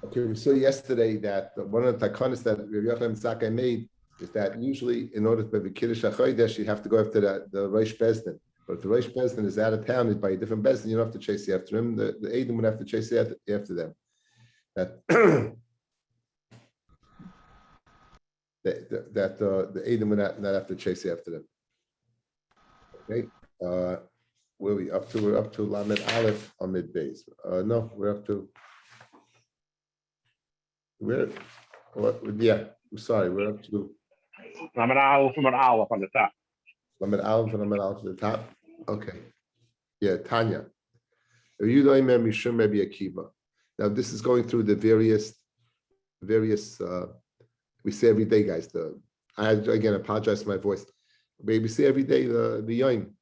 Okay, we saw yesterday that one of the takanas that Rabbi Yochanan Zakkai made is that usually in order to be Kiddush HaChodesh, you have to go after the Rosh Bezdin. But if the Rosh Bezdin is out of town, is by a different Bezdin, you don't have to chase after him. The Eidim would have to chase after them. That the Eidim would not have to chase after them. Okay. Where are we up to? We're up to Lamed Aleph on mid base. No, we're up to yeah. I'm sorry, we're up to Lamed Aleph on the top. Lamed Aleph and Lamed Aleph at the top. Okay. Yeah, Tanya. Now this is going through the various we say every day, guys. I again apologize for my voice. We say every day the Yom.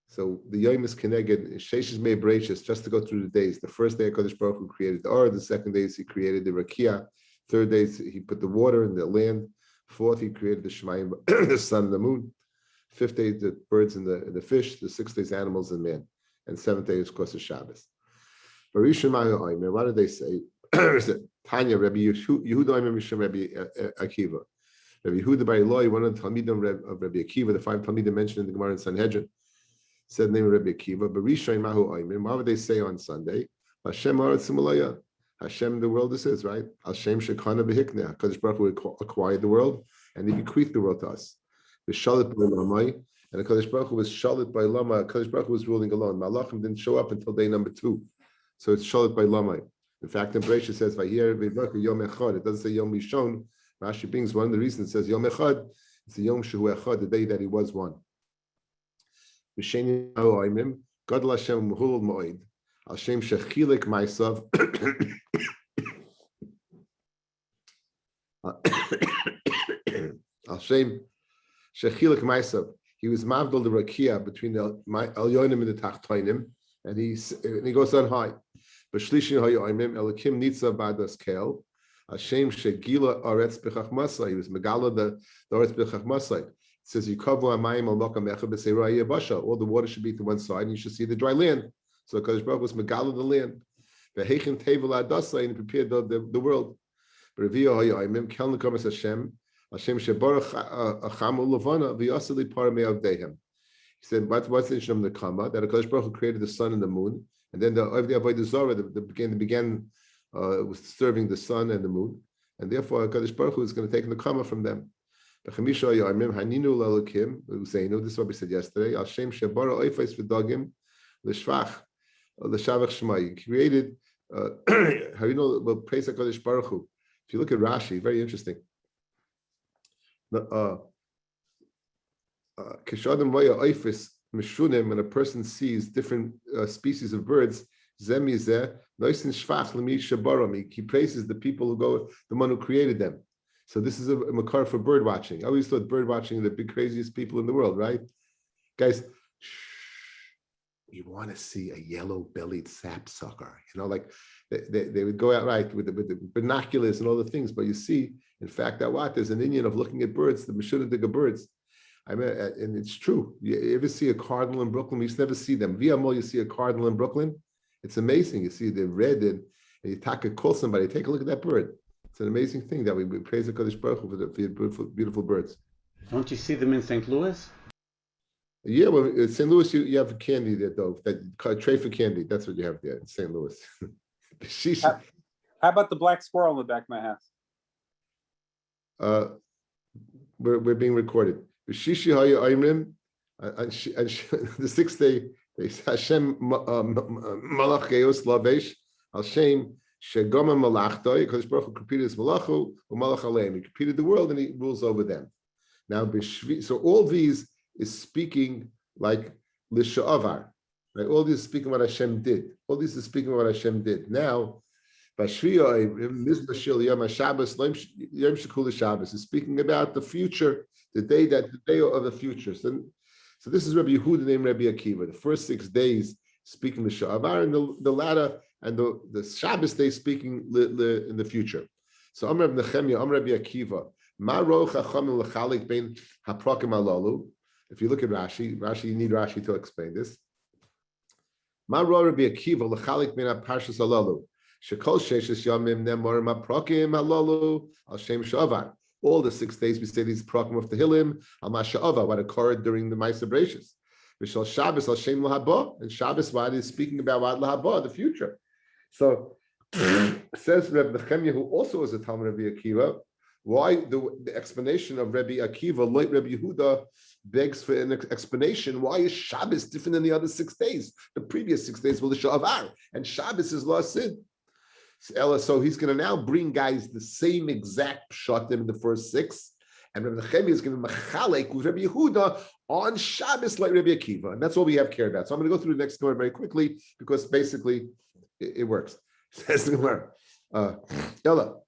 So the Yom is connected. Sheshes Mei Bereshis, just to go through the days. The first day, HaKadosh Baruch Hu created the Or. The second day, he created the Rakia. Third day, he put the water in the land. Fourth, he created the Shemayim, the sun and the moon. Fifth day, the birds and the fish. The sixth day is animals and man. And seventh day is, of course, the Shabbos. What did they say? Tanya, Rabbi Yehuda Oimer Mishum Rabbi Akiva. Rabbi Yehuda Bar Eloi, one of the Talmidim of Rabbi Akiva, the five Talmidim mentioned in the Gemara in Sanhedrin, said the name of Rabbi Akiva. But Rishon Mahu Oimer, what would they say on Sunday? Hashem Haaretz U'Malaya. Hashem, the world this is, right? Hashem Shekana B'Hikneh. HaKadosh Baruch Hu acquired the world, and he bequeathed the world to us. The Shalit by Lamai, and HaKadosh Baruch Hu was Shalit by Lama. HaKadosh Baruch Hu was ruling alone. Malachim didn't show up until day number 2. So it's Shalit by Lamai. In fact, in Bereshit says, Vayir V'Yivrachu Yom Echad. It doesn't say Yom Rishon. Rashi brings one of the reasons it says Yom Echad. It's the Yom Shehu Echad, the day that he was one. V'Sheni Ha'oimim, Gadol Hashem Muhul Moed, Hashem Shechilik Ma'asav. Hashem Shechilik Ma'asav. He was Mavdol the Rakia between the Elyonim and the Tachtoinim, and he goes on high. B'shlishi ha'yoimim Elokim nitza b'adas kel Hashem shegila aretz b'chachmasai. He was megala the aretz b'chachmasai. It says yikavu amayim al makam echad b'seirah yabasha. All the water should be to one side, and you should see the dry land. So Kadosh Baruch was megala the land. V'heichin tevel adasai, and prepared the world. B'reviyah ha'yoimim kel nekamas Hashem shebarach achamu levana v'yasali paramei avdehem. He said, what's the issue of the Kama? That HaKadosh Baruch Hu created the sun and the moon, and then the Avodah Zarah began was serving the sun and the moon, and therefore HaKadosh Baruch Hu is going to take the Kama from them. This is what we said yesterday. Hashem shebara oifes v'dagim l'shvach l'shavach shmai. He created. How you know? Well, praise HaKadosh Baruch Hu. If you look at Rashi, very interesting. When a person sees different species of birds, he praises the people who go, the one who created them. So this is a makar for bird watching. I always thought bird watching are the big craziest people in the world, right? Guys, you want to see a yellow-bellied sapsucker, like they would go out right with the binoculars and all the things, but you see, in fact, there's an Indian of looking at birds, the Meshunadigga birds. I mean, and it's true. You ever see a cardinal in Brooklyn? We used to never see them. Via Mall, you see a cardinal in Brooklyn. It's amazing. You see the red, and you call somebody. Take a look at that bird. It's an amazing thing that we praise the Kodesh Baruch Hu for the beautiful, beautiful birds. Don't you see them in St. Louis? Yeah, well, in St. Louis, you have candy there, though. That tray for candy. That's what you have there in St. Louis. How about the black squirrel in the back of my house? We're being recorded. The 6th day, Hashem Malach Geos Lavesh Hashem Shegoma Malachtoi. Because Baruch Hu completed his Malachu Malach Aleim. He completed the world and he rules over them. Now, so all these is speaking like Lisha'avar. Right? All these is speaking what Hashem did. All these is speaking what Hashem did. Now, Bashviyah Yom Shabbos Yom Shekul Shabbos is speaking about the future. The day of the future. So this is Rabbi Yehuda named Rabbi Akiva. The first 6 days speaking the Sha'avar, and the latter and the Shabbos day speaking in the future. So Amr Rabbi Nechemia, Amr Rabbi Akiva, Ma ro chachamim l'chalik bein haprakim alalu. If you look at Rashi, you need Rashi to explain this. Ma ro Rabbi Akiva l'chalik bein haparshas alalu. Shekol Sheshes Yomim Nemor Maprokim Halalu Al Shem Shavar. All the 6 days we say these prokim of Tehillim Al Masha'ava, what occurred during the Ma'aser Bereishis. V'shal Shabbos Al Shem Lahaba, and Shabbos what is speaking about what Lahaba, the future. So says Reb Nechemia, who also was a Talmud Rabbi Akiva, why the explanation of Rabbi Akiva, like Rabbi Yehuda, begs for an explanation. Why is Shabbos different than the other 6 days? The previous 6 days were the Sha'avar, and Shabbos is La Sid. So he's going to now bring guys the same exact pshatim in the first 6, and Rabbi Nechemia is going to machalek with Rabbi Yehuda on Shabbos like Rabbi Akiva, and that's all we have care about. So I'm going to go through the next story very quickly because basically it works. Says the Gemara, Ella.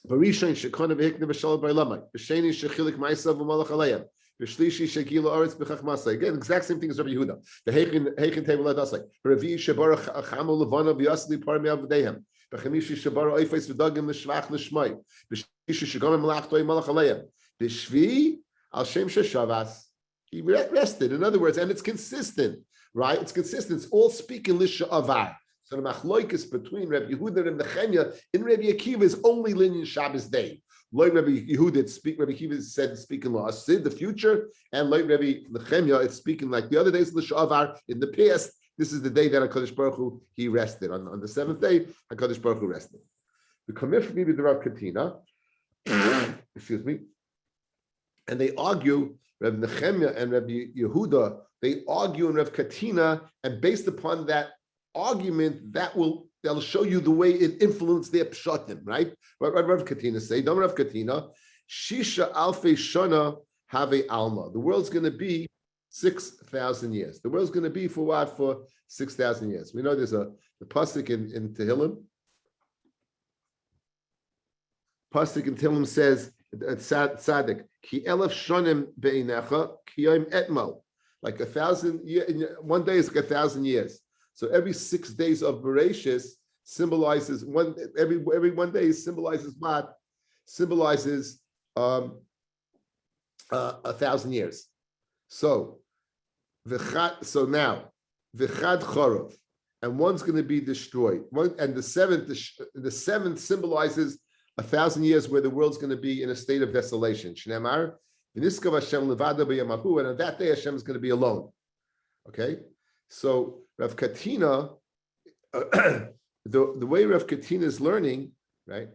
Barishain shekana v'hikne v'shalom b'olamai. B'sheni shechilik ma'asav v'malach alayim. B'shlishi shegila aretz b'chachmasai. Again, exact same thing as Rabbi Yehuda. The heichen table adasai. B'revi shebarach chamu levana v'yasli parmi avdehem. B'chamishi shebarach oifes v'dagim l'shvach l'shmai. B'shlishi shegana m'lachtoi malach alayim. B'shvi al shem sheshavas. He rested. In other words, and it's consistent, right? It's consistent. It's all speaking l'sha'avar. So the machloikis between Rabbi Yehuda and Nechemia in Rabbi Akiva is only Linyan Shabbos day. Like Rabbi Yehuda, Rabbi Akiva said speaking la asid, the future, and like Rabbi Nechemia, it's speaking like the other days of the Sha'avar in the past. This is the day that HaKadosh Baruch Hu, he rested. On the 7th day, HaKadosh Baruch Hu rested. The Kamif Bibi the Rav Katina, excuse me, and they argue, Rabbi Nechemia and Rabbi Yehuda, they argue in Rav Katina, and based upon that argument, that'll show you the way it influenced their pshatim, right? What Rav Katina say? Don't Rav Katina, Shisha Alfei Shana Have Alma. The world's going to be 6,000 years. The world's going to be for what? For 6,000 years. We know there's the pasuk in Tehillim. Pasuk in Tehillim says, Tzaddik, Ki elef shonim be'inecha, ki yom etmal. Like 1,000 years, one day is like 1,000 years. So every 6 days of Bereshis symbolizes every 1 day symbolizes what? Symbolizes 1,000 years. So now v'chad chorov, and one's going to be destroyed. And the seventh symbolizes 1,000 years where the world's going to be in a state of desolation. Shneimar v'niskav Hashem levado b'yamahu, and on that day Hashem is going to be alone. Okay, so Rav Katina, the way Rav Katina is learning, right?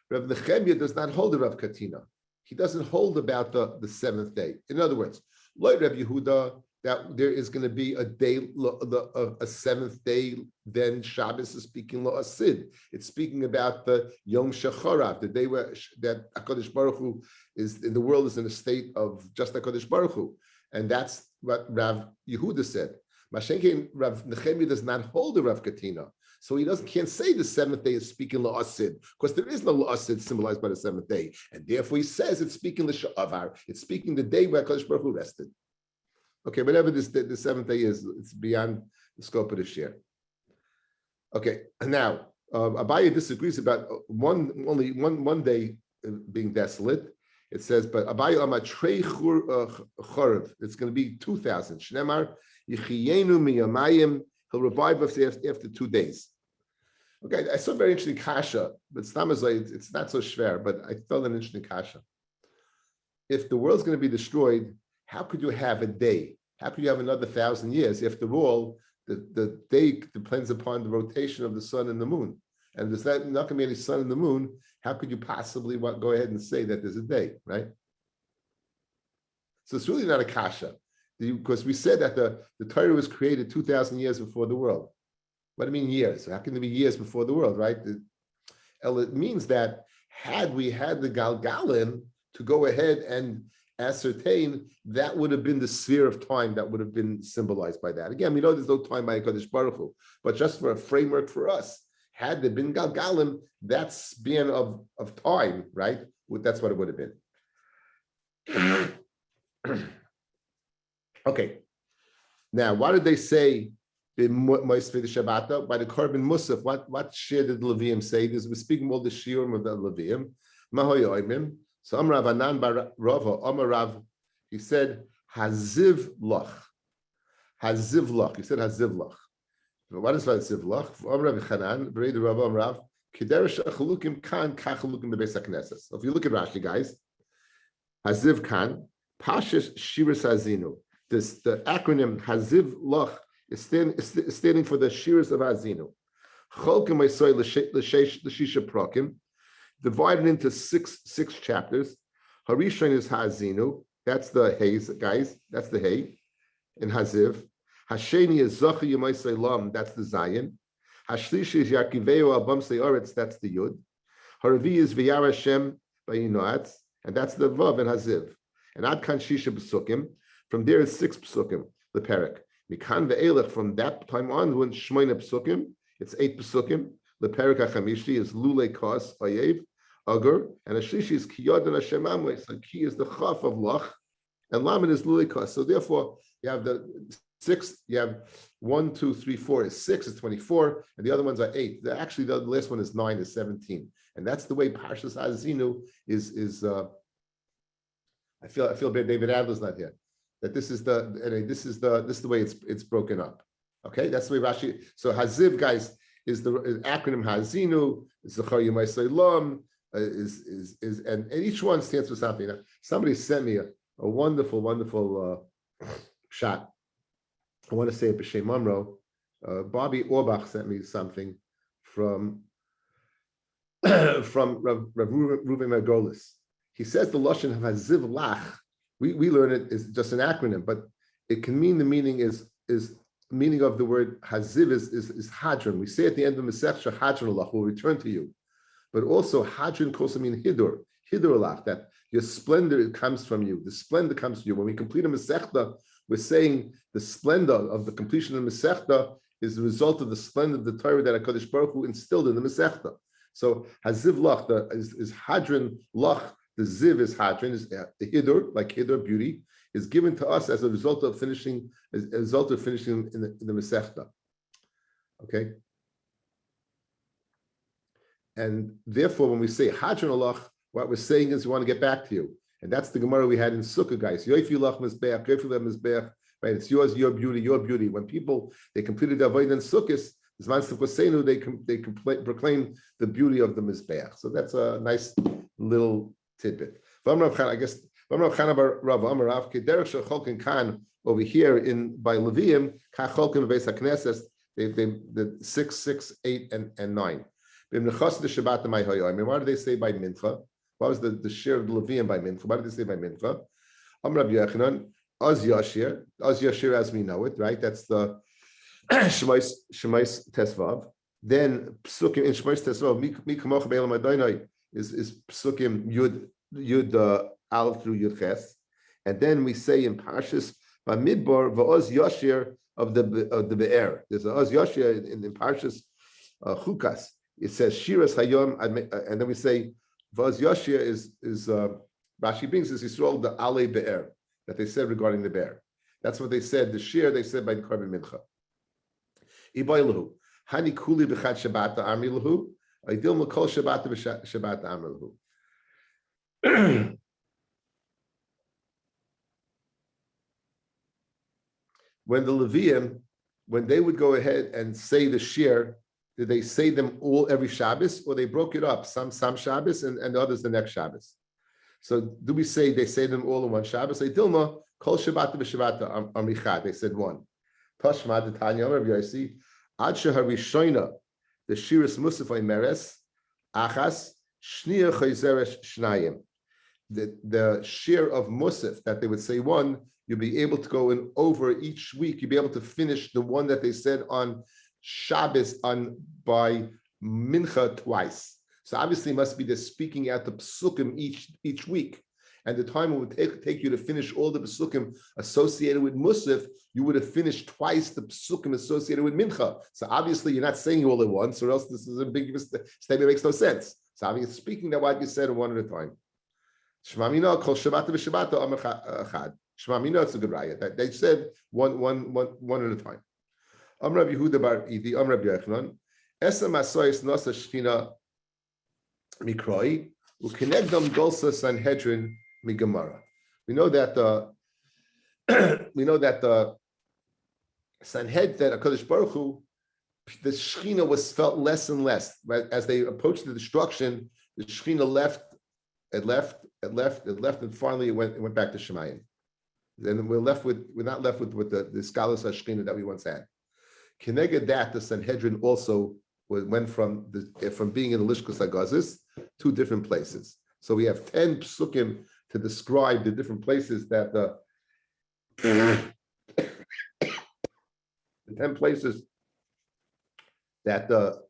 Rav Nechemia does not hold the Rav Katina. He doesn't hold about the 7th day. In other words, like Rav Yehuda, that there is going to be a day, a 7th day, then Shabbos is speaking lo asid. It's speaking about the Yom Shechorav, the day where that HaKadosh Baruch Hu is in the world is in a state of just HaKadosh Baruch Hu. And that's what Rav Yehuda said. Mashenkin Rav Nechemia does not hold the Rav Katina, so he can't say the 7th day is speaking la'asid, because there is no la'asid symbolized by the 7th day, and therefore he says it's speaking l'sha'avar. It's speaking the day where HaKadosh Baruch Hu rested. Okay, whatever the 7th day is, it's beyond the scope of this year. Okay, and now Abaye disagrees about only one day being desolate. It says, but Abaye amatrei chorev. It's going to be 2,000. Shnemar yichiyenu miyamayim. He'll revive us after 2 days. Okay, I saw a very interesting kasha, but it's not so schwer, but I felt an interesting kasha. If the world's going to be destroyed, how could you have a day? How could you have another 1,000 years? After all, the day depends upon the rotation of the sun and the moon. And there's not going to be any sun and the moon. How could you possibly go ahead and say that there's a day, right? So it's really not a kasha, because we said that the Torah was created 2,000 years before the world. What do you mean years? How can there be years before the world, right? It means that had we had the Galgalim to go ahead and ascertain, that would have been the sphere of time that would have been symbolized by that. Again, we know there's no time by HaKadosh Baruch Hu, but just for a framework for us, had there been Galgalim, that span of time, right? That's what it would have been. Okay. Now, what did they say in Moisvei the Shabbat? By the Korban Musaf, what share did the Levium say? We're speaking about the shiurim of the Levium. Mahoyoimim. So Amrav Anan bar Rava, Amarav, he said, Haziv Lach. Haziv Lach. He said Haziv Lach. What is Haziv Lach? Rabbi Chanan, Bered Rabbi Amrav, Kiderish Achalukim Kan Kachalukim the Beis HaKnesses. So if you look at Rashi, guys, Haziv Kan, Pashas Shiras Hazinu. The acronym Haziv Lach is standing for the Shiras of Hazinu. Cholkim Esoy L'Shisha Prokim, divided into six chapters. Harishon is Hazinu. That's the hay, guys. That's the hay in Haziv. Hasheni is Zocha Yemai Lam. That's the Zayin. Hashlishi is Yakiveo Albam Seoretz. That's the Yud. Haravi is V'yar Hashem V'yinoatz, and that's the Vav in Haziv. And Ad Kan Shisha Pesukim. From there is 6 Pesukim. The Perek. Mikan Ve'elech. From that time on, when Shmoina Pesukim, it's 8 Pesukim. The Perek HaChamishi is Lule Kos Vayev Agur, and Ashlishi is Kiyod and Hashem Amway. So Ki is the Chaf of Lach, and Lamed is Lule Kos. So therefore, you have the 6, you have 1, 2, 3, 4 is 6, is 24, and the other ones are 8. Actually, the last one is 9, is 17. And that's the way Parshas Hazinu is I feel bad David Adler's not here. That this is the way it's broken up. Okay, that's the way Rashi. So Haziv, guys, is the acronym Hazinu, is Zechar Yemai Lam, and each one stands for something. Now, somebody sent me a wonderful shot. I want to say it B'Shem Mamro. Bobby Orbach sent me something from Rav Reuven Margolis. He says the lashon of Haziv Lach. We learn it is just an acronym, but it can mean the meaning is meaning of the word Haziv is Hadron. We say at the end of Masechta Hadron Lach will return to you, but also Hadron can also mean Hidur Lach, that your splendor comes from you. The splendor comes from you. When we complete a Masechta, we're saying the splendor of the completion of the Masechta is the result of the splendor of the Torah that HaKadosh Baruch Hu instilled in the Masechta. So Haziv Lach is Hadron Lach. The Ziv is Hadron, is the Hidur, like Hidur, beauty, is given to us as a result of finishing in the Masechta. Okay? And therefore, when we say Hadron Lach, what we're saying is we want to get back to you. And that's the Gemara we had in Sukkah, guys. Yoifi Lach Mizbeach, Yoifi Lach Mizbeach, right? It's yours, your beauty, your beauty. When people, they completed their Avodah in Sukkot, they proclaim the beauty of the Mizbeach. So that's a nice little tidbit. I guess over here by Levium, the 6, 6, 8, and 9. Why do they say by Mincha? What was the share of the Levium by Mincha? Why did they say by Mincha? Rabbi Yochanan, Az Yashir as we know it, right? That's the Shemais Tesvav. Then Psukim in Shemais Tesvav, Mi Kamocha Be'elam Adonai is Psukim Yud Aleph through Yud Ches. And then we say in Parshas Bamidbar Va'oz Yashir of the Be'er. There's a Oz Yashir in Parshas Chukas. It says Shiras Hayom, and then we say Va'oz Yashir is Rashi brings this Yisrael the Ale Be'er that they said regarding the bear. That's what they said. The shir they said by the Korban Mincha. Ibaylahu Hani Kuli B'Chad Shabbat Amilahu Aidil Makol Shabbat Shabbat Amilahu. When the Levium, when they would go ahead and say the shir, did they say them all every Shabbos, or they broke it up? Some Shabbos and others the next Shabbos. So do we say they say them all in one Shabbos? They Dilma Kol Shabbat B'Shabbat Amichad. They said one. Tashma the Tanya Rav Yosi Ad Shaharishoina the Shiras Musafay Meres Achas Shnia Chayzeresh Shnayim. The share of Musaf that they would say one, you'll be able to go in over each week. You'll be able to finish the one that they said on Shabbos by Mincha twice. So obviously it must be the speaking out the Psukim each week. And the time it would take you to finish all the Psukim associated with Musaf, you would have finished twice the Psukim associated with Mincha. So obviously you're not saying all at once, or else this is a big statement, makes no sense. So obviously speaking that what you said one at a time. Shmamina kol Shabbat v'Shabbat achad. Shmamina, it's a good raya. They said one at a time. Rabbi Yehuda bar Idi, Rabbi Yochanan, Esam asoyis nasa shchina mikroi u'kinegdam dolsa Sanhedrin migamara. We know that the Sanhedrin, that HaKadosh Baruch Hu the Shekhinah was felt less and less. Right? As they approached the destruction, the Shekhinah left, and finally it went back to Shemayim. Then we're not left with the scholars of Shekhinah that we once had. Keneged that, the Sanhedrin also went from being in the Lishkas Hagazis to different places. So we have 10 psukim to describe the different places that the 10 places that the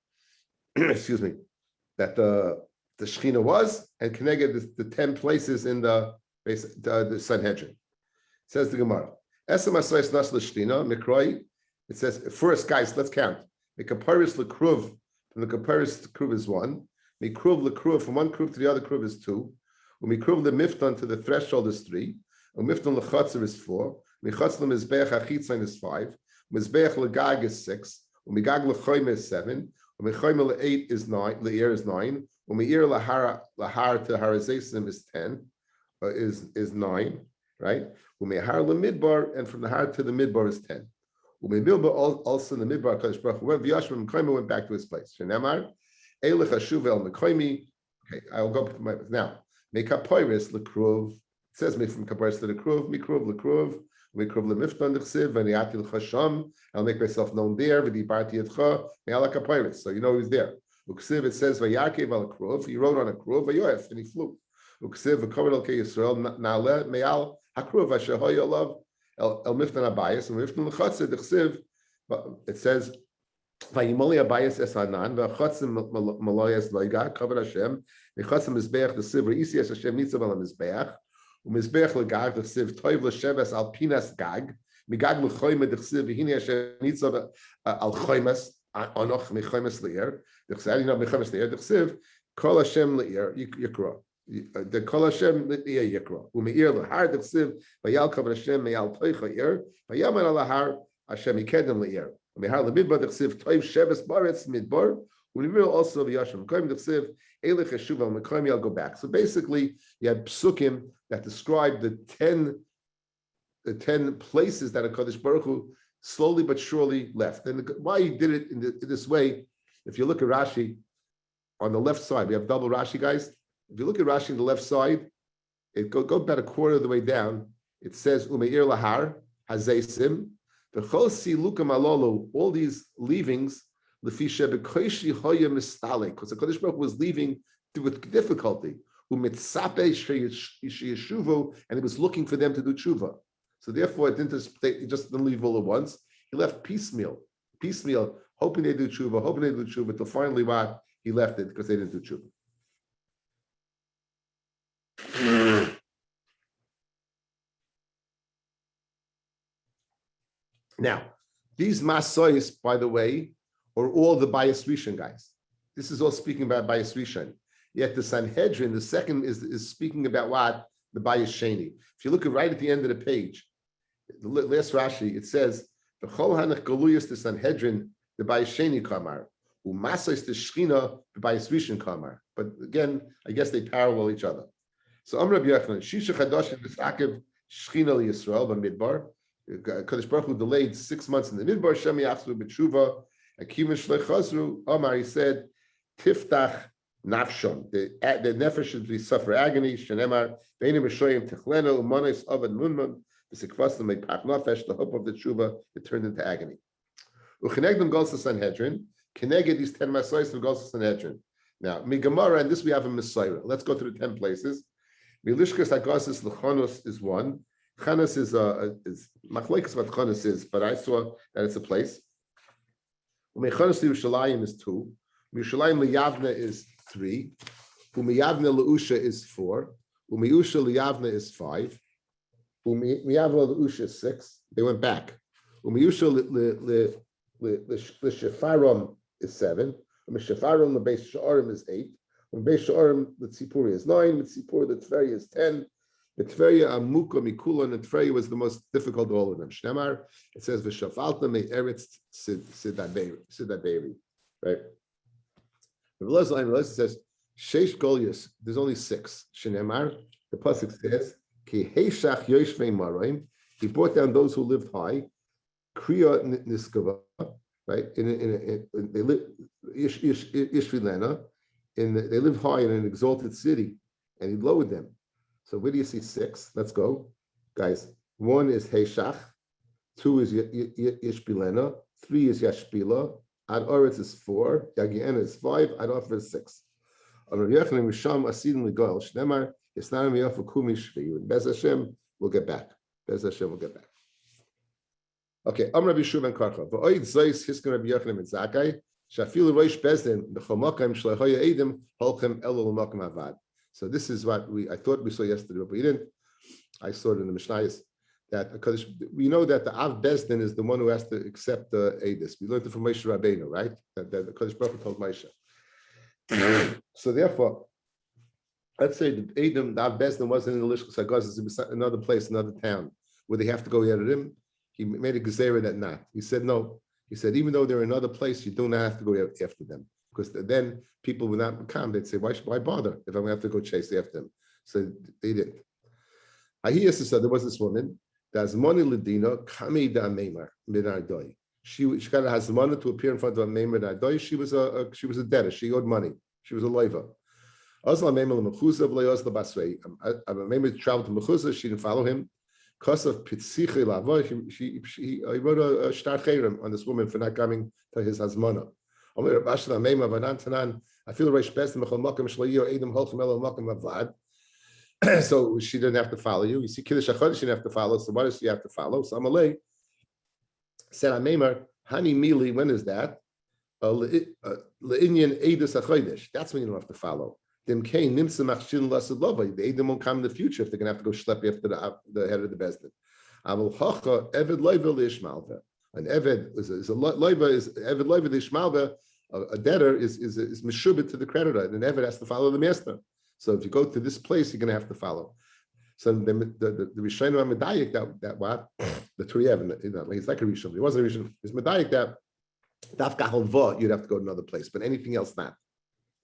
excuse me, that the Shekhinah was, and Keneged the 10 places in the Sanhedrin. It says the Gemara. It says, first, guys, let's count. The Kaparis Lekruv, from the Kaparis Lekruv is 1. Mikruv Lekruv, from one Kruv to the other Kruv is 2. Mikruv Lemifton to the threshold is 3. Mifton Lechatzer is 4. Michatz Lemizbeach Achitzon is 5. Mizbeach Legag is 6. Umigag Lechoyme is 7. Umichoyme Le8 is 9. Leir is 9. Umeir Lahar to Harazesim is 10. Is 9, right? Umehar Lemidbar, and from the Har to the Midbar is 10. Also in the Midbar, Kadosh Baruch Hu went back to his place. Shenemar, Eilech Hashuv El Mekoimi. Okay, I'll go to my now. Mekapoiris Lekruv. It says me from Kapoiris to Lekruv, Mikruv Lekruv, Mikruv Lemifton Dechsiv, Vaniati L'Chasham. I'll make myself known there. V'dibarti Etcha Me'ala Kapoiris. So you know he's there. Uksiv, it says Vayakev Al Kruv. He rode on a Kruv, Vayoef, and he flew. Uksiv V'komer El Kei Yisrael Na'ale Me'al Hakruv Asher Olav. El Miftan Abayas and Miftan Lechatzer Dechsiv. It says, "Vayimoli Abayas es Hanan v'Chatzim Maloyas Loiga Kavod Hashem v'Chatzim Mizbeach Dechsiv Reisi es Hashem Nitzav al Mizbeach uMizbeach Legag Dechsiv Toiv L'Sheves al Pinas Gag Migag L'Choyme Dechsiv v'Hini Hashem Nitzav al Choymes Anoch Mechoymes Leir Dechsiv Mechoymes Leir Dechsiv Kol Hashem Leir Yikra." The Kol Hashem Yikra. Umeir lahar dechsiv vayal kavod Hashem meyal toicha ir vayamer alahar Hashem yikedem leir. Umehar lemidbar dechsiv toiv sheves baretz midbar. Umeir also v'yashem koim dechsiv elech eshuv al mekoim yal go back. So basically, you had psukim that describe the 10 places that a Kadosh Baruch Hu slowly but surely left. And why he did it in this way, if you look at Rashi on the left side, we have double Rashi, guys. If you look at Rashi on the left side, it go about a quarter of the way down. It says Umeir Lahar Hazeisim V'chol Si Lukam Alolo. All these leavings, Lefisha B'Koishi Hoya Mistalik, because the Kodesh Baruch Hu was leaving with difficulty. Umitzape Sheyeshuvu, and he was looking for them to do tshuva. So therefore, he just didn't leave all at once. He left piecemeal, hoping they do tshuva, till finally what he left it because they didn't do tshuva. Now, these Masois, by the way, are all the Bayis Rishon guys. This is all speaking about Bayis Rishon. Yet the Sanhedrin, the second, is speaking about what? The Bayis Sheni. If you look right at the end of the page, the last Rashi, it says, the Chol Hanach Galuyas, the Sanhedrin, the Bayis Sheni Kamar. Umasais the Shechina, the Bayis Rishon Kamar. But again, I guess they parallel each other. So Amr Rabbi Yochanan, Shisha Chadash in Misakev Shechina Yisrael b'Midbar. Kadosh Baruch Hu delayed 6 months in the Midbar. Shem Yachzu b'Tshuva. Akiva Shlei Chazru. Omar, he said, Tiftach Nafshon. The nefesh should suffer agony. Shenemar Beinim Rishoyim Tichleno Umanis Avad Munman. V'Sikvaslam Meipach Nafesh. The hope of the Tshuva, it turned into agony. Uchenegdem Gols Sanhedrin. Keneged these 10 Masois of Gols Sanhedrin. Now, Migamara, and this we have in Messiah. Let's go through the 10 places. Milishkas Hagasis Lechonos is 1. Chanos is machlekes what Chanos is, but I saw that it's a place. Umechanos Yerushalayim is 2. Yerushalayim liyavna is 3. Umeyavna leusha is 4. Umeusha liyavna is 5. Umeyavna leusha is 6. They went back. Umeusha l'shefarim is 7. Umeshefarim lebeis sha'arim is 8. Beis Sha'arim, the Tzipuri is 9. The Tzipur, the Tveria is 10. The Tveria Amuka Mikula, and the Tveria was the most difficult of all of them. Shnemar, it says V'shafalta me eretz sidaberi, right? The says Sheish Golias. There's only 6. Shnemar, the pasuk says Ki Heishach Yoshvei Maraim. He brought down those who lived high. Kriya Niskava. right? They live Ishvilena, they live high in an exalted city, and he lowered them. So where do you see 6? Let's go, guys. 1 is Heshach, 2 is Ishbilena, 3 is Yashpila, Ad Oretz is 4, Yagiena is 5, Ad Ofer is 6. Bez Hashem, we'll get back. Okay, Rabbi Shuvan Karcha. V'oid zois hisken Rabbi Yochanan and Zakkai. Shafilu roish bezdin b'chomakam shlehoya edim holchem elo l'makam avad. So this is what I thought we saw yesterday, but we didn't. I saw it in the Mishnayos that because we know that the Av Bezdin is the one who has to accept the Edis. We learned it from Moshe Rabbeinu, right? That the Kodesh Baruch Hu told Moshe. So therefore, let's say the Edom, the Av Bezdin wasn't in the Lishkas Hagaz, it's another place, another town where they have to go at him. He made a gezerah that not. He said no. He said even though they're in another place, you do not have to go after them because then people would not come. They'd say, why bother if I'm going to have to go chase after them? So they didn't. Ahiyas said there was this woman. That's money ledina kami da meimar minardoi. She got a hazmana to appear in front of a meimar minardoi. She was a debtor. She owed money. She was a loiva. Asla meimar lemechuza v'leosla basrei. A meimar traveled to mechuza. She didn't follow him. Because of pitziche lava, he wrote a shtar cherem on this woman for not coming to his hazmana. I feel reish best mechol makom shleiyo edem holchem elo makom avad. So she didn't have to follow you. You see, Kiddush HaChodesh she didn't have to follow. So what does she have to follow? So Amalei said, "Ameimar hani mili." When is that? Le'inyan edus HaChodesh. That's when you don't have to follow. Dem kain nimsa machshin lasad lova. The edom won't come in the future if they're going to have to go schlep after the head of the bezdin. Avol hacha eved loiva leishmalva. An eved is a loiva is eved loiva leishmalva. A debtor is meshubit to the creditor, and an eved has to follow the master. So if you go to this place, you're going to have to follow. So the Rishayim are medayik that what the Turiev, he's like a Rishon. He wasn't a Rishon. He's medayik that dafka halva you'd have to go to another place, but anything else not.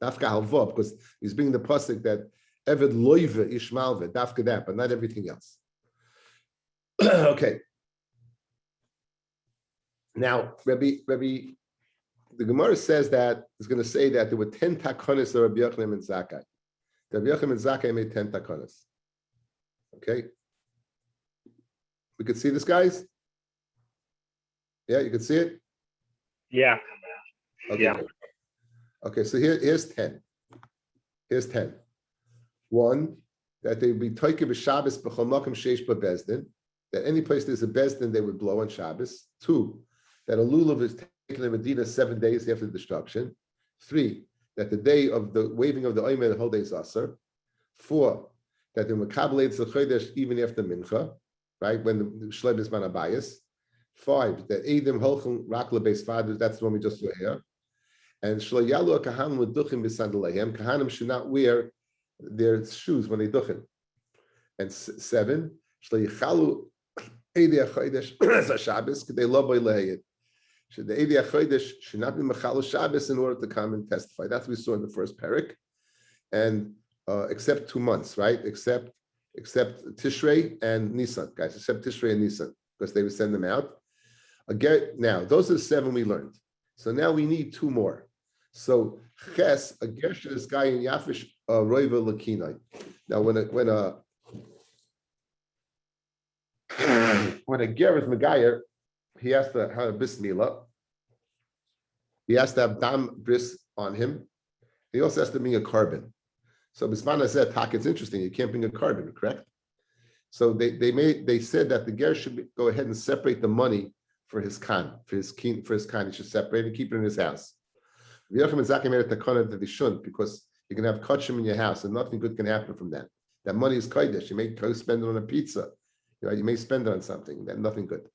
Dafka halva because he's bringing the pasuk that eved loive ishmalve dafka that, but not everything else. Okay. Now, Rabbi, the Gemara says that it's going to say that there were 10 takonis of Rabbi Yochanan and Zakkai. Rabbi Yochanan and Zakkai made 10 takonis. Okay, we could see this, guys. Yeah, you could see it. Yeah. Okay. Yeah. Okay, so here's 10. Here's 10. 1, that they would be toike b'Shabbos b'chol makom sheish bezdin. That any place there's a bezdin, they would blow on Shabbos. 2, that a lulav is taken in Medina 7 days after the destruction. 3, that the day of the waving of the omer, the whole day is asar. 4, that the makabel the chodesh even after mincha, right, when the shleb is manabayas. 5, that edim holchem rak lebeis fathers, that's the one we just saw here. And shlo yalu kahanim leduchim b'sandalehem, kahanim should not wear their shoes when they duchen. And 7, shlo yichalu edi achodesh Shabbos k'dei lo boi lehayit. The edi achodesh should not be mechalu Shabbos in order to come and testify. That's what we saw in the first parak. And except 2 months, right? Except Tishrei and Nisan, guys. Except Tishrei and Nisan, because they would send them out. Again, now those are the 7 we learned. So now we need 2 more. So Ches, a Gersh is guy in Yafish Roiva Lakinai. Now when a Ger is Megayer, he has to have a bris milah. He has to have dam bris on him. He also has to bring a carbon. So Bismana said, "Tak, it's interesting. You can't bring a carbon, correct?" So they said that the ger should go ahead and separate the money for his khan, for his khan. He should separate and keep it in his house. Yochanan and Zakkai made a takana that they shouldn't because you can have kachim in your house and nothing good can happen from that. That money is kodesh. You may go spend it on a pizza. You may spend it on something. That nothing good.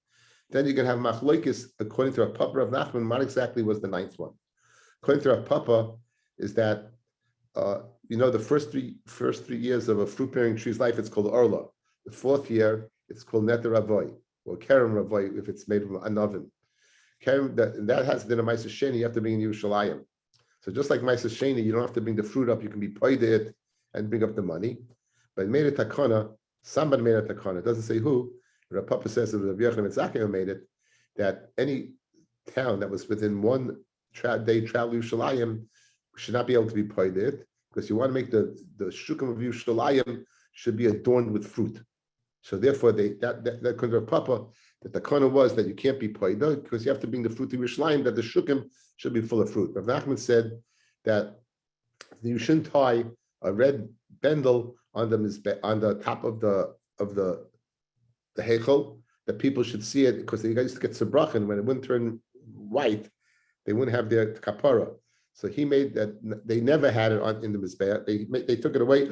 Then you can have machlokes according to a papa of Nachman. What exactly was the 9th one? According to a papa, is that the first three years of a fruit-bearing tree's life, it's called orla. The 4th year, it's called neter avoy, or kerem avoy if it's made from an oven. Kerem, that has the ma'aser sheni, you have to bring in Yerushalayim. So just like ma'aser sheni, you don't have to bring the fruit up, you can be paid it and bring up the money. But made a takana, somebody made a takana, it doesn't say who, but Papa says that Rabbi Yochanan and Zakkai made it, that any town that was within one day travel Yerushalayim should not be able to be paid it, because you want to make the shukim of Yerushalayim should be adorned with fruit. So therefore, that could be papa that the kana was that you can't be paid because you have to bring the fruit to Yerushalayim, that the shukim should be full of fruit. Rav Nachman said that you shouldn't tie a red bendel on the top of the heichel, that people should see it, because they used to get sabrachin when it wouldn't turn white, they wouldn't have their kapara. So he made that they never had it on in the mizbeach. They took it away.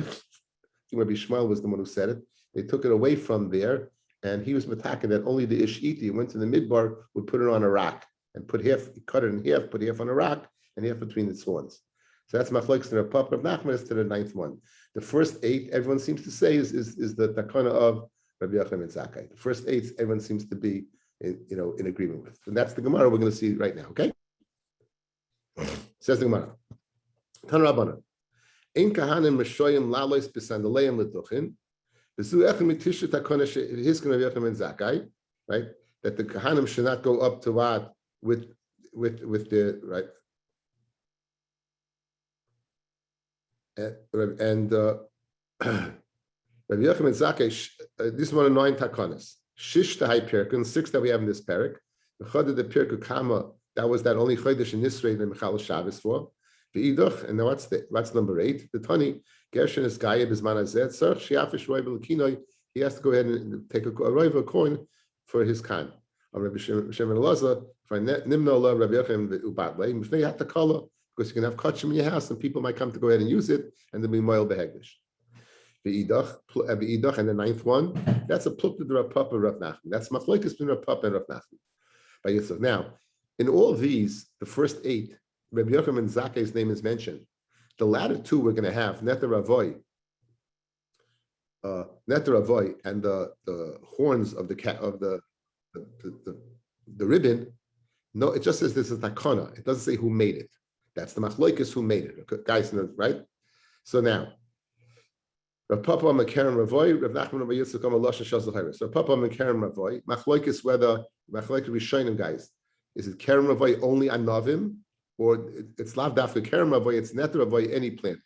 Rabbi Shmuel was the one who said it. They took it away from there, and he was matakin that only the ishiti went to the midbar would put it on a rock and cut it in half, put half on a rock and half between its horns. So that's machlokes to the papa of Nachman is to the ninth one. The first 8, everyone seems to say is the takana of Rabbi Yochanan and Zakkai. The first 8, everyone seems to be in agreement with, and that's the Gemara we're going to see right now. Okay, says the Gemara. Tan Rabbanan, ein kahanim meshoyim lalois b'sandaleim leduchin. His going to be Yochanan and Zakkai, right? That the kahanim should not go up to what with the right. And Rabbi Yochanan and Zakkai, this is one of 9 takanas. Shish tahai perkun, 6 that we have in this parak. The chod the perku kama, that was that only chodesh in Israel and Michal Shabbos for. The idach, and now what's number 8? The tani gershon is gaya bisman azet. Sir shiafish roivel kinoi. He has to go ahead and take a roivel coin for his kan. On Rabbi Shimon Elazar, for nimno la Rabbi Yochanan ubatle. Mifnei hat takala, because you can have kachim in your house and people might come to go ahead and use it and then be moil behegdish. The idach, and the 9th one, that's a pluk to the Rav Papa Rav Nachman. That's machlokes between Rav Papa and Rav Nachman. By Yitzchak. Now, in all these, the first 8, Rabbi Yochanan and Zakkai's name is mentioned. The latter 2 we're going to have Neter Avoy, and the horns of the ribbon. No, it just says this is takana. It doesn't say who made it. That's the machlokes who made it. Guys, right? So now, Rav Papa Mekarim Ravoy, Rav Nachman Rav Yitzchak Lashon Shas L'Chayres. Rav Papa Mekarim Ravoy, machlokes whether machlokes Rishonim guys, is it Kerem Ravoy only on Novim, or it's lav dafka Kerem Ravoy, it's neter Ravoy any planting.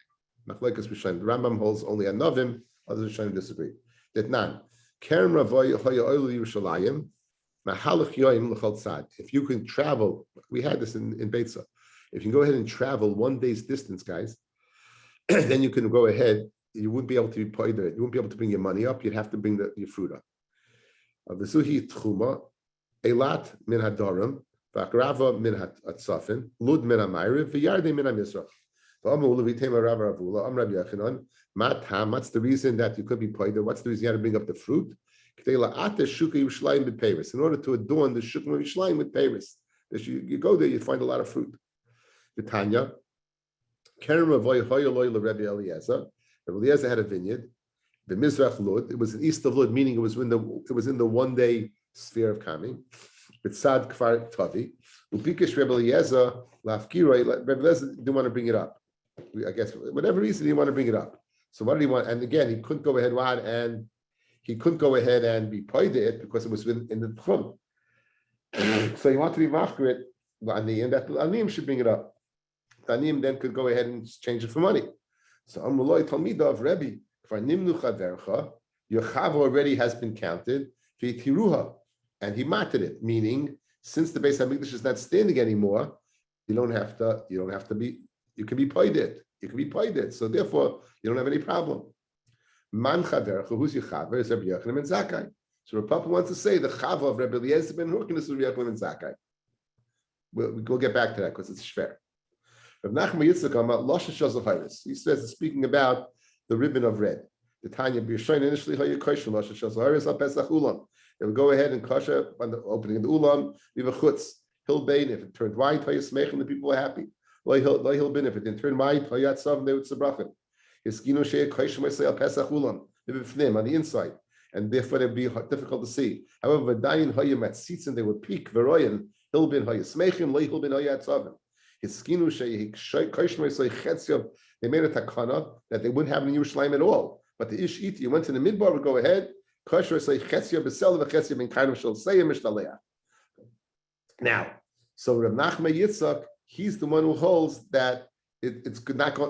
Machlokes Rishonim. The Rambam holds only on Novim. Others Rishonim disagree. That none. Kerem Ravoy Hoya Oil Yerushalayim Mahalach Yoim L'Chol Tzad. If you can travel, we had this in Beitza. If you can go ahead and travel 1 day's distance, guys, then you can go ahead. You wouldn't be able to be paid. You wouldn't be able to bring your money up. You'd have to bring your fruit up. V'suhi tchuma, elat min hadarim, v'akrava min hatzafin, lud min hamayriv, v'yardei min hamisrach. V'amul v'tema Rav Ravula, am Rabbi Yochanan, matam. What's the reason that you could be paid? What's the reason you had to bring up the fruit? In order to adorn the shukah of Yerushalayim with peiros. You go there, you find a lot of fruit. V'tanya, kerem avoy hoyoloi l'Rebbe Eliezer. Eliezer had a vineyard. The Mizrach Lud, it was an east of Lud, meaning it was in the 1 day sphere of coming. With Sad Kfar Tavi, Upikish Rebbe Eliezer Lafkiroi. Rebbe Eliezer didn't want to bring it up. I guess whatever reason he didn't want to bring it up. So what did he want? And again, he couldn't go ahead and be paid it because it was in the Tchum. So he wanted to be mafkir it. That the Anim should bring it up. The Anim then could go ahead and change it for money. So Amrullah Talmida of Rebbe, for Nimnu Chavercha, your chav already has been counted, V'tiruha, and he matted it, meaning since the Beis Hamikdash is not standing anymore, you can be paid it. You can be paid it. So therefore, you don't have any problem. Man Chavercha, who's your chaver, is Rabbi Yochanan and Zakkai. So Rav Papa wants to say the chav of Rabbi Eliezer ben Hurkin is Rabbi Yochanan and Zakkai. We'll get back to that because it's shver. Rav Nachman Yitzchak about Lashon Shas L'Chayres. He says speaking about the ribbon of red. The Tanya B'Yishayin initially how you kosher Lashon Shas L'Chayres al Pesach Ulam. They will go ahead and kosher on the opening of the Ulam. We have a chutz. Hilbein, if it turned white, how you smech, and the people were happy. Lo Hilbein, if it didn't turn white, how you atzav, they would sabrachin. Hiskinu shei kosher Mosei al Pesach Ulam. They would fnim on the inside, and therefore they'd be difficult to see. However, V'dayin how you matzitzin, they would peak V'royin. Hilbein how you smechim, Lo Hilbein how you atzavim. They made a takana that they wouldn't have in Yerushalayim at all. But the ish iti, you went to the midbar, would go ahead. Now, So Rav Nachman Yitzchak, he's the one who holds that it's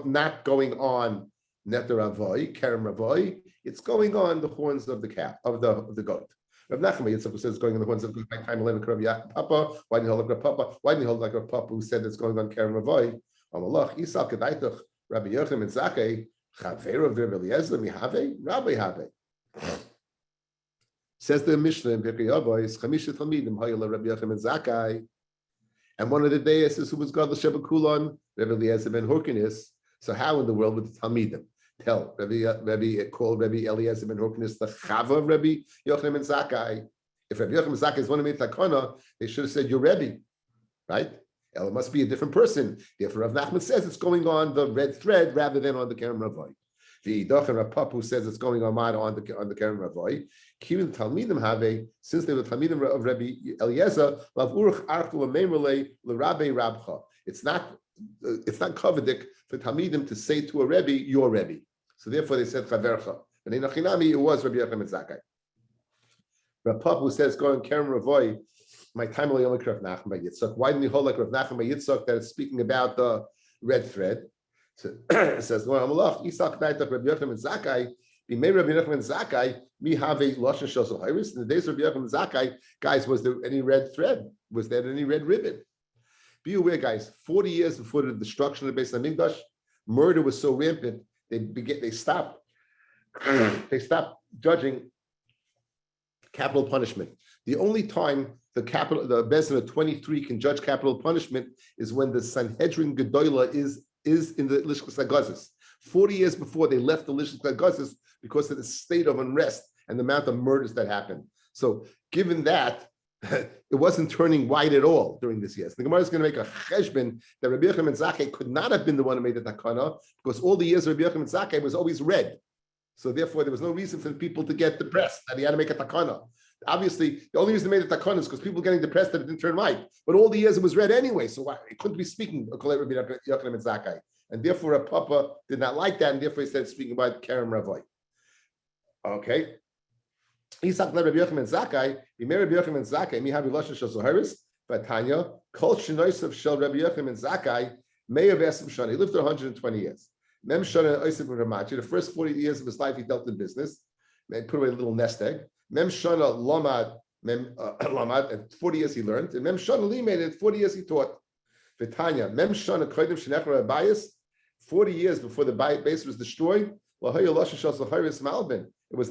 not going on Neter Avoy, Kerem Avoy. It's going on the horns of the calf of the goat. Rav Nachman Yitzchak says it's going on the horns of the goat. Time 11 Papa. Why didn't he hold like Rav Papa? Why didn't he hold like Rav Papa who said it's going on Kerem Avoy? Amalach Isal Kedaitach Rabbi Yochanan and Zakei Chaver of Rabbi Eliezer Mihave Rabbi Have. Says the Mishnah in Pirkei Avos, Chamisha Talmidim Hayla Rabbi Yochanan and Zakei. And one of the days is who was God L'Sheba Kulon, Rabbi Eliezer ben Horkenis. So how in the world would the Talmidim tell Rabbi called Rabbi Eliezer ben Horkenis the Chava of Rabbi Yochanan ben Zakkai? If Rabbi Yochanan ben Zakkai is one of Takana, they should have said you're Rabbi, right? It must be a different person. Therefore, Rav Nachman says it's going on the red thread rather than on the Kerem Ravoi. V'idach and Rav Papa who says it's going on the Kerem Ravoi. Kivin Talmidim have, since they were Talmidim of Rabbi Eliezer, Lav Urch Archu L'Meimrele L'Rabbi Rabcha. It's not covedik for Talmidim to say to a Rebbe, your Rebbe. So therefore they said Chavercha. And in Achinami, it was Rabbi Yochanan ben Zakkai. Rav Papa who says going Kerem Ravoi, my time only Rav Nachman by Yitzchak. Why didn't you hold like Rav Nachman by Yitzchak that is speaking about the red thread? So it says, well, Amalach, Isak Daitak Rabbi Yochanan ben Zakkai, Bimei Rabbi Yochanan ben Zakkai, mi have a Lashon Shel Zohairis. In the days of Rabbi Yochanan ben Zakkai, guys, was there any red thread? Was there any red ribbon? Be aware, guys, 40 years before the destruction of the Beis HaMikdash, murder was so rampant, they stopped judging capital punishment. The only time the Beis of 23 can judge capital punishment is when the Sanhedrin Gedola is in the Lishkas HaGazis. 40 years before they left the Lishkas HaGazis because of the state of unrest and the amount of murders that happened. So given that, it wasn't turning white at all during this year. So the Gemara is going to make a cheshbon that Rabbi Yochanan ben Zakkai could not have been the one who made the takana because all the years of Rabbi Yochanan ben Zakkai was always red. So therefore, there was no reason for people to get depressed that he had to make a takana. Obviously, the only reason they made the takana is because people were getting depressed that it didn't turn white. But all the years it was red anyway, so why? It couldn't be speaking of Rabbi Yochanan ben Zakkai. And therefore, a Papa did not like that, and therefore he started speaking about Kerem Ravoi. Okay. Isak Rabbi Yochanan ben Zakkai, Rabbi Yochanan ben Zakkai, mi havi lashon shel Zoharis, Vatanya, Kol Shenoisav shel Rabbi Yochanan ben Zakkai, may have asked Shana. He lived for 120 years. Mem Shana Oisib Ramachi, the first 40 years of his life he dealt in business, and put away a little nest egg. Mem Shana Lamad, and 40 years he learned, and Mem Shana Limed, and 40 years he taught. Vatanya, Mem Shana Kodim Shenechra Abayis, 40 years before the base was destroyed, Lahayu lashon shel Zoharis Malbin. It was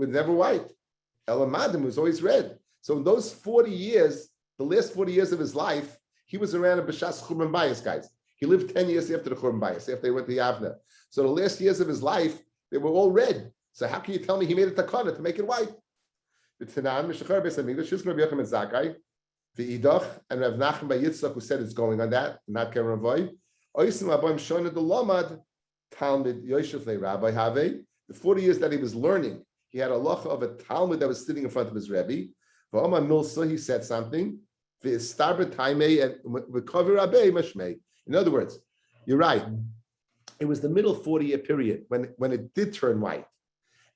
never white. Elamadim was always red. So in those 40 years, the last 40 years of his life, he was around a B'shas Churban Bayis, guys. He lived 10 years after the Churban Bayis, after they went to Yavna. So the last years of his life, they were all red. So how can you tell me he made a takana to make it white? The Idach and Rav Nachman by Yitzchak who said it's going on that, not Kerem Ravoi. Oisim Abam Shona the Lamad Talmud Yosef Le Rabbi Have. The 40 years that he was learning, he had a halacha of a Talmud that was sitting in front of his Rebbe. V'Omar Milsa, he said something. V'Istarba Taimei and V'Kavi Rabbi Mashmei. In other words, you're right. It was the middle 40-year period when it did turn white.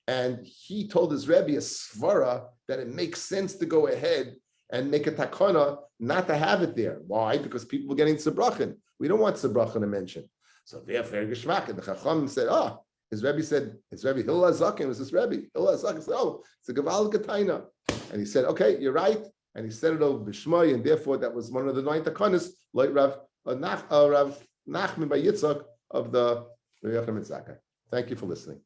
And he told his Rebbe a svara that it makes sense to go ahead and make a takana, not to have it there. Why? Because people were getting tzebrachin. We don't want tzebrachin to mention. So therefore, Geshmak, and the Chacham said, his Rebbe Hillel Zaken was his Rebbe. Hillel Zaken said, it's a Gaval Gataina. And he said, okay, you're right. And he said it over Bishmai, and therefore that was one of the 9 takanas, like Rav Nachman by Yitzchak of the Rabbi Yochanan ben Zakkai. Thank you for listening.